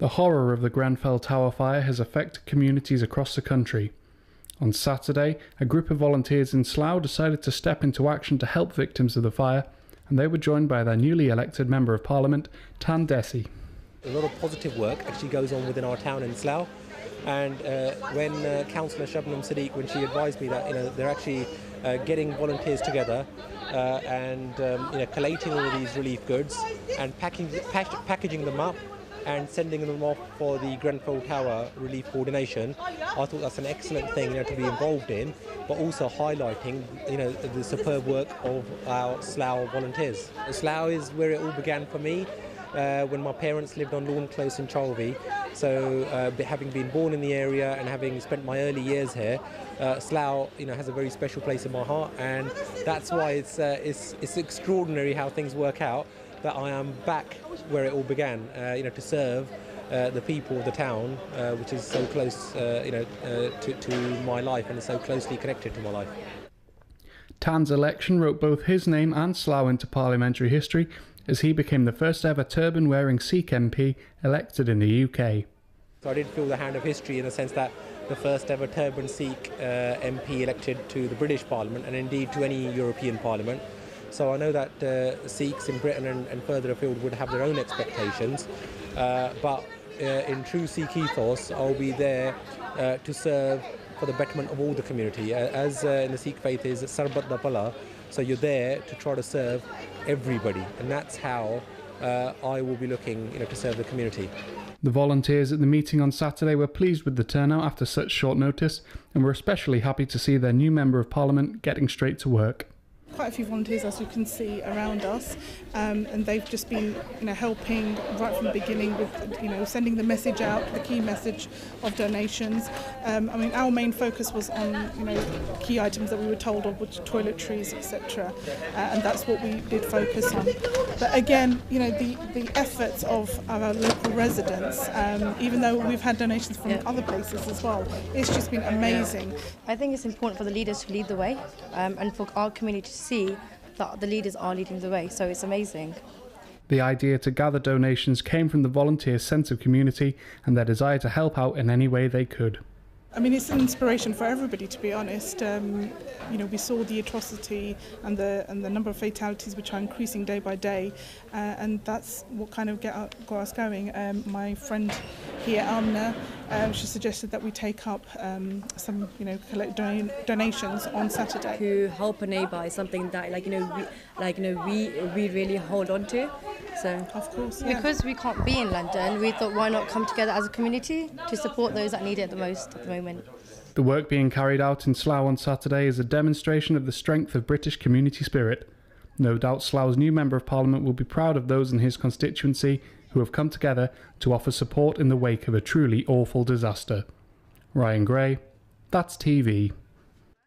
The horror of the Grenfell Tower fire has affected communities across the country. On Saturday, a group of volunteers in Slough decided to step into action to help victims of the fire, and they were joined by their newly elected Member of Parliament, Dhesi. A lot of positive work actually goes on within our town in Slough, and when Councillor Shabnam Siddique, when she advised me that they're actually getting volunteers together and collating all of these relief goods and packaging them up and sending them off for the Grenfell Tower relief coordination, I thought that's an excellent thing to be involved in, but also highlighting the superb work of our Slough volunteers. Slough is where it all began for me when my parents lived on Lawn Close in Charlevy. So having been born in the area and having spent my early years here, Slough has a very special place in my heart, and that's why it's extraordinary how things work out, that I am back where it all began, to serve the people of the town, which is so close, to my life and is so closely connected to my life. Tan's election wrote both his name and Slough into parliamentary history, as he became the first ever turban-wearing Sikh MP elected in the UK. So I did feel the hand of history in the sense that the first ever turban Sikh MP elected to the British Parliament and indeed to any European Parliament. So I know that Sikhs in Britain and further afield would have their own expectations, but in true Sikh ethos, I'll be there to serve for the betterment of all the community. As in the Sikh faith is Sarbat da Pala, so you're there to try to serve everybody, and that's how I will be looking to serve the community. The volunteers at the meeting on Saturday were pleased with the turnout after such short notice, and were especially happy to see their new Member of Parliament getting straight to work. Quite a few volunteers, as you can see, around us, and they've just been helping right from the beginning with sending the message out, the key message of donations. Our main focus was on key items that we were told of, which toiletries, etc., and that's what we did focus on. But again, the efforts of our local residents, even though we've had donations from other places as well, it's just been amazing. I think it's important for the leaders to lead the way, and for our community to see that the leaders are leading the way, so it's amazing. The idea to gather donations came from the volunteers' sense of community and their desire to help out in any way they could. It's an inspiration for everybody, to be honest. We saw the atrocity and the number of fatalities which are increasing day by day, and that's what kind of got us going. My friend here, Amna, she suggested that we take up some, collect donations on Saturday. To help a neighbour is something that, we really hold on to. So, of course, yeah. Because we can't be in London, we thought why not come together as a community to support those that need it the most at the moment. The work being carried out in Slough on Saturday is a demonstration of the strength of British community spirit. No doubt Slough's new Member of Parliament will be proud of those in his constituency who have come together to offer support in the wake of a truly awful disaster. Ryan Gray, That's TV.